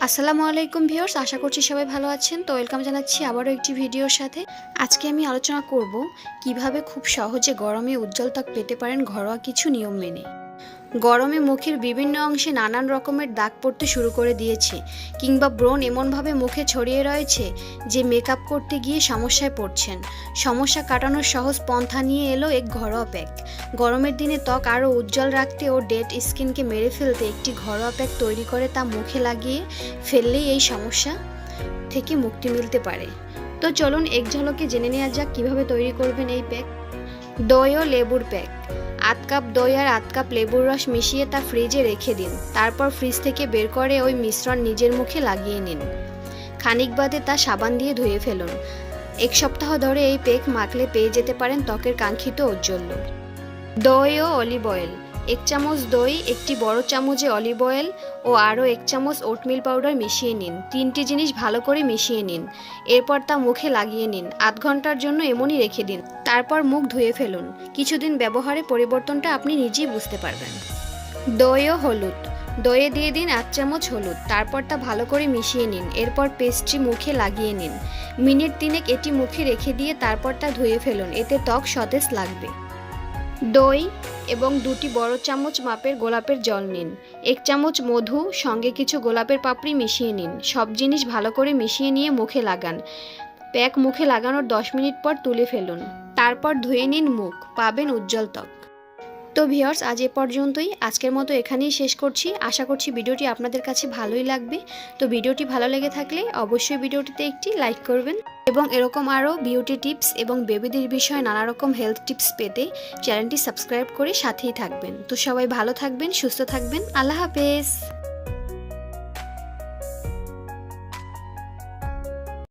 আসসালামু আলাইকুম ভিউয়ার্স, আশা করছি সবাই ভালো আছেন। তো ওয়েলকাম জানাচ্ছি আবারও একটি ভিডিওর সাথে। আজকে আমি আলোচনা করব কিভাবে খুব সহজে গরমে উজ্জ্বল ত্বক পেতে পারেন ঘরোয়া কিছু নিয়ম মেনে। গরমে মুখের বিভিন্ন অংশে নানান রকমের দাগ পড়তে শুরু করে দিয়েছে, কিংবা ব্রণ এমনভাবে মুখে ছড়িয়ে রয়েছে যে মেকআপ করতে গিয়ে সমস্যায় পড়ছেন। সমস্যা কাটানোর সহজ পন্থা নিয়ে এলো এক ঘরোয়া প্যাক। গরমের দিনে ত্বক আরও উজ্জ্বল রাখতে ও ডেড স্কিনকে মেরে ফেলতে একটি ঘরোয়া প্যাক তৈরি করে তা মুখে লাগিয়ে ফেললেই এই সমস্যা থেকে মুক্তি মিলতে পারে। তো চলুন এক ঝলকে জেনে নেওয়া যাক কীভাবে তৈরি করবেন এই প্যাক। দই ও লেবুর প্যাক। ৮ কাপ দই আর ৮ কাপ লেবুর রস মিশিয়ে তা ফ্রিজে রেখে দিন। তারপর ফ্রিজ থেকে বের করে ওই মিশ্রণ নিজের মুখে লাগিয়ে নিন। খানিক বাদে তা সাবান দিয়ে ধুয়ে ফেলুন। ১ সপ্তাহ ধরে এই প্যাক মাখলে পেয়ে যেতে পারেন ত্বকের কাঙ্ক্ষিত ঔজ্জ্বল্য। দই ও অলিভ অয়েল। ১ চামচ দই, একটি বড় চামচে অলিভ অয়েল ও আরও ১ চামচ ওটমিল পাউডার মিশিয়ে নিন। ৩টি জিনিস ভালো করে মিশিয়ে নিন। এরপর তা মুখে লাগিয়ে নিন। ৮ ঘন্টার জন্য এমনই রেখে দিন। তারপর মুখ ধুয়ে ফেলুন। কিছুদিন ব্যবহারে পরিবর্তনটা আপনি নিজেই বুঝতে পারবেন। দই ও হলুদ। দইয়ে দিয়ে দিন ৮ চামচ হলুদ। তারপর তা ভালো করে মিশিয়ে নিন। এরপর পেস্টটি মুখে লাগিয়ে নিন। মিনিট ৩ এটি মুখে রেখে দিয়ে তারপর তা ধুয়ে ফেলুন। এতে ত্বক সতেজ লাগবে। দই এবং ২টি বড় চামচ মাপের গোলাপের জল নিন। ১ চামচ মধু, সঙ্গে কিছু গোলাপের পাপড়ি মিশিয়ে নিন। সব জিনিস ভালো করে মিশিয়ে নিয়ে মুখে লাগান। প্যাক মুখে লাগানোর ১০ মিনিট পর তুলে ফেলুন। তারপর ধুয়ে নিন মুখ, পাবেন উজ্জ্বল ত্বক। তো ভিউয়ার্স, আজ এ পর্যন্তই। আজকের মতো এখানেই শেষ করছি। আশা করছি ভিডিওটি আপনাদের কাছে ভালোই লাগবে। তো ভিডিওটি ভালো লেগে থাকলে অবশ্যই ভিডিওটিতে একটি লাইক করবেন এবং এরকম আরও বিউটি টিপস এবং বেবিদের বিষয়ে নানা রকম হেলথ টিপস পেতে চ্যানেলটি সাবস্ক্রাইব করে সাথেই থাকবেন। তো সবাই ভালো থাকবেন, সুস্থ থাকবেন। আল্লাহ হাফেজ।